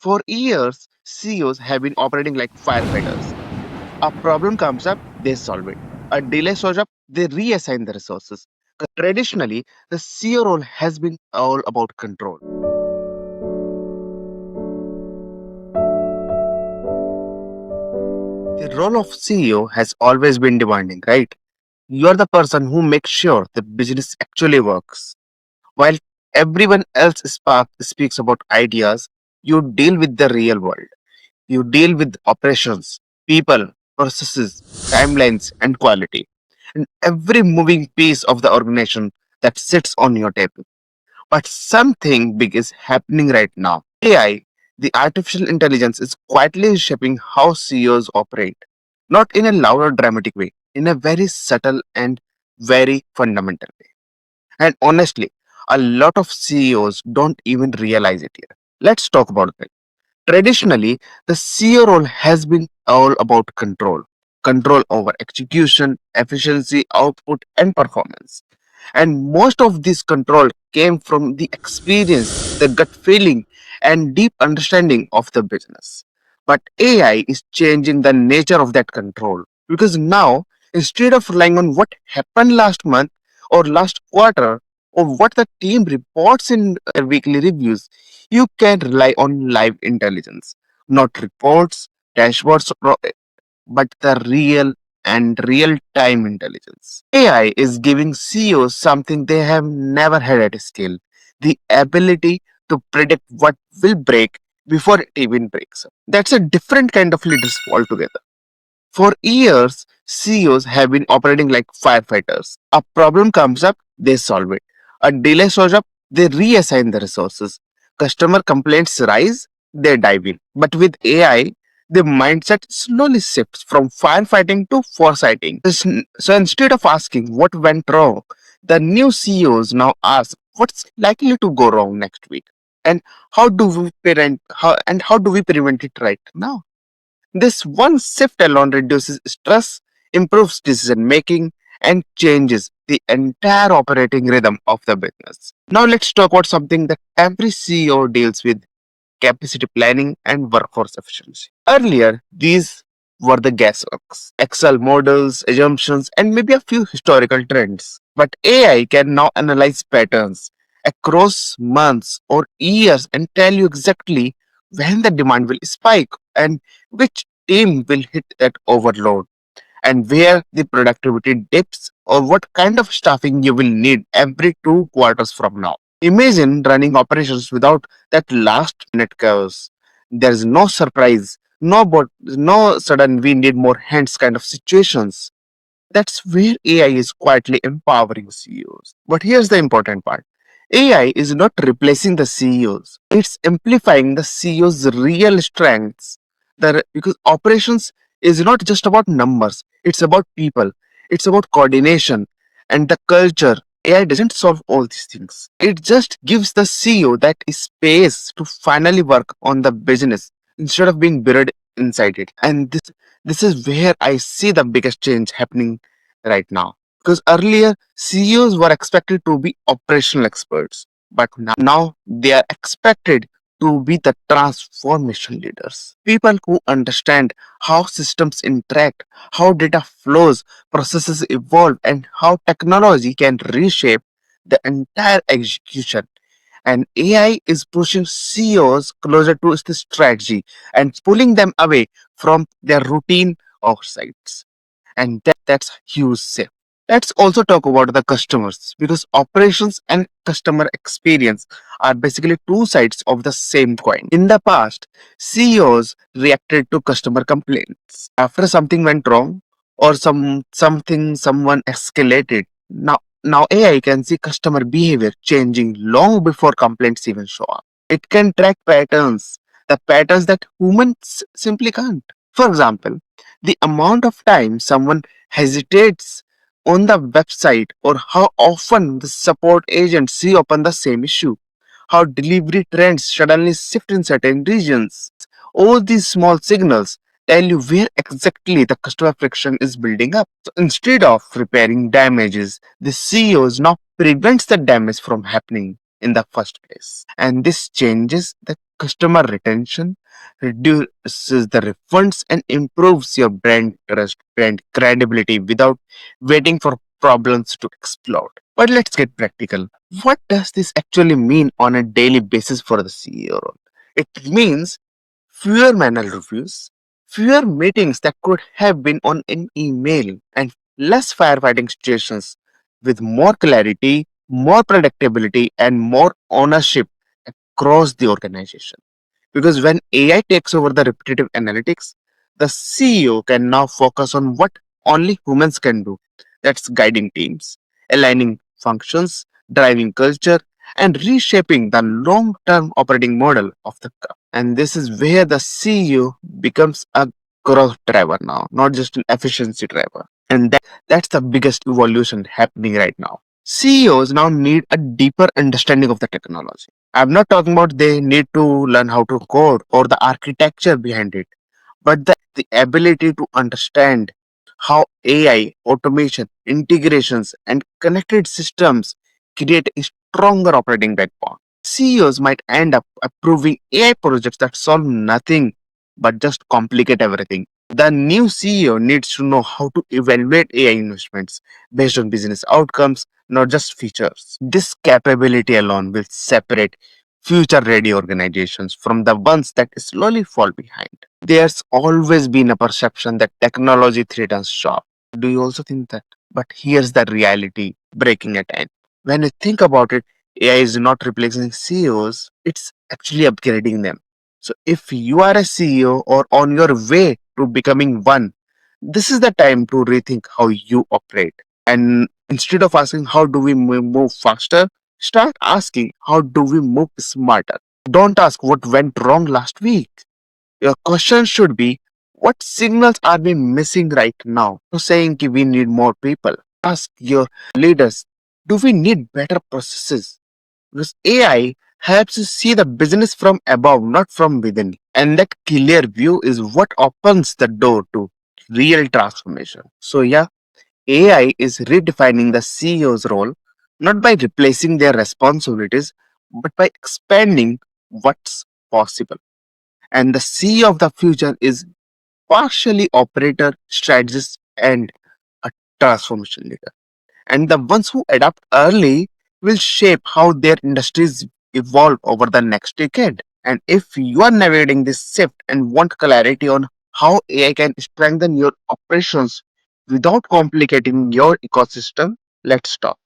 For years, CEOs have been operating like firefighters. A problem comes up, they solve it. A delay shows up, they reassign the resources. Traditionally, the CEO role has been all about control. The role of CEO has always been demanding, right? You're the person who makes sure the business actually works. While everyone else speaks about ideas, you deal with the real world. You deal with operations, people, processes, timelines, and quality, and every moving piece of the organization that sits on your table. But something big is happening right now. AI, the artificial intelligence, is quietly shaping how CEOs operate, not in a loud or dramatic way, in a very subtle and very fundamental way. And honestly, a lot of CEOs don't even realize it yet. Let's talk about it. Traditionally, the CEO role has been all about control. Control over execution, efficiency, output, and performance. And most of this control came from the experience, the gut feeling, and deep understanding of the business. But AI is changing the nature of that control because now, instead of relying on what happened last month or last quarter or what the team reports in their weekly reviews, you can rely on live intelligence, not reports, dashboards, but the real time intelligence. AI is giving CEOs something they have never had at scale, the ability to predict what will break before it even breaks. That's a different kind of leadership altogether. For years, CEOs have been operating like firefighters. A problem comes up, they solve it. A delay shows up, they reassign the resources. Customer complaints rise, they dive in. But with AI, the mindset slowly shifts from firefighting to foresighting. So instead of asking what went wrong, the new CEOs now ask what's likely to go wrong next week, and how do we prevent it right now? This one shift alone reduces stress, improves decision making, and changes the entire operating rhythm of the business. Now, let's talk about something that every CEO deals with: capacity planning and workforce efficiency. Earlier, these were the guessworks, Excel models, assumptions, and maybe a few historical trends. But AI can now analyze patterns across months or years and tell you exactly when the demand will spike and which team will hit that overload and where the productivity dips or what kind of staffing you will need every 2 quarters from now. Imagine running operations without that last minute chaos. There's no surprise, no sudden we need more hands kind of situations. That's where AI is quietly empowering CEOs. But here's the important part: AI is not replacing the CEOs, it's amplifying the CEO's real strengths. Because operations is not just about numbers, it's about people, it's about coordination and the culture. AI doesn't solve all these things. It just gives the CEO that space to finally work on the business instead of being buried inside it. And this is where I see the biggest change happening right now. Because earlier, CEOs were expected to be operational experts, but now they are expected to be the transformation leaders. People who understand how systems interact, how data flows, processes evolve, and how technology can reshape the entire execution. And AI is pushing CEOs closer to the strategy and pulling them away from their routine oversights. And that's huge shift. Let's also talk about the customers because operations and customer experience are basically two sides of the same coin. In the past, CEOs reacted to customer complaints after something went wrong or someone escalated. Now AI can see customer behavior changing long before complaints even show up. It can track patterns, the patterns that humans simply can't. For example, the amount of time someone hesitates on the website or how often the support agents reopen the same issue, how delivery trends suddenly shift in certain regions. All these small signals tell you where exactly the customer friction is building up. So instead of repairing damages, the CEOs now prevents the damage from happening. in the first place. And this changes the customer retention, reduces the refunds, and improves your brand trust, brand credibility without waiting for problems to explode. But let's get practical. What does this actually mean on a daily basis for the CEO role? It means fewer manual reviews, fewer meetings that could have been on an email, and less firefighting situations with more clarity, more predictability, and more ownership across the organization. Because when AI takes over the repetitive analytics, the CEO can now focus on what only humans can do. That's guiding teams, aligning functions, driving culture, and reshaping the long term operating model of the company. And this is where the CEO becomes a growth driver now, not just an efficiency driver. And that's the biggest evolution happening right now. CEOs now need a deeper understanding of the technology. I'm not talking about they need to learn how to code or the architecture behind it, but the ability to understand how AI, automation, integrations, and connected systems create a stronger operating backbone. CEOs might end up approving AI projects that solve nothing but just complicate everything. The new CEO needs to know how to evaluate AI investments based on business outcomes, not just features. This capability alone will separate future ready organizations from the ones that slowly fall behind. There's always been a perception that technology threatens jobs. Do you also think that? But here's the reality breaking at end. When you think about it, AI is not replacing CEOs, it's actually upgrading them. So if you are a CEO or on your way to becoming one, this is the time to rethink how you operate. And instead of asking how do we move faster, start asking how do we move smarter. Don't ask what went wrong last week. Your question should be what signals are we missing right now? So saying ki we need more people. Ask your leaders, do we need better processes? Because AI helps you see the business from above, not from within. And that clear view is what opens the door to real transformation. So, yeah, AI is redefining the CEO's role, not by replacing their responsibilities, but by expanding what's possible. And the CEO of the future is partially operator, strategist, and a transformation leader. And the ones who adapt early will shape how their industries evolve over the next decade. And if you are navigating this shift and want clarity on how AI can strengthen your operations without complicating your ecosystem, let's talk.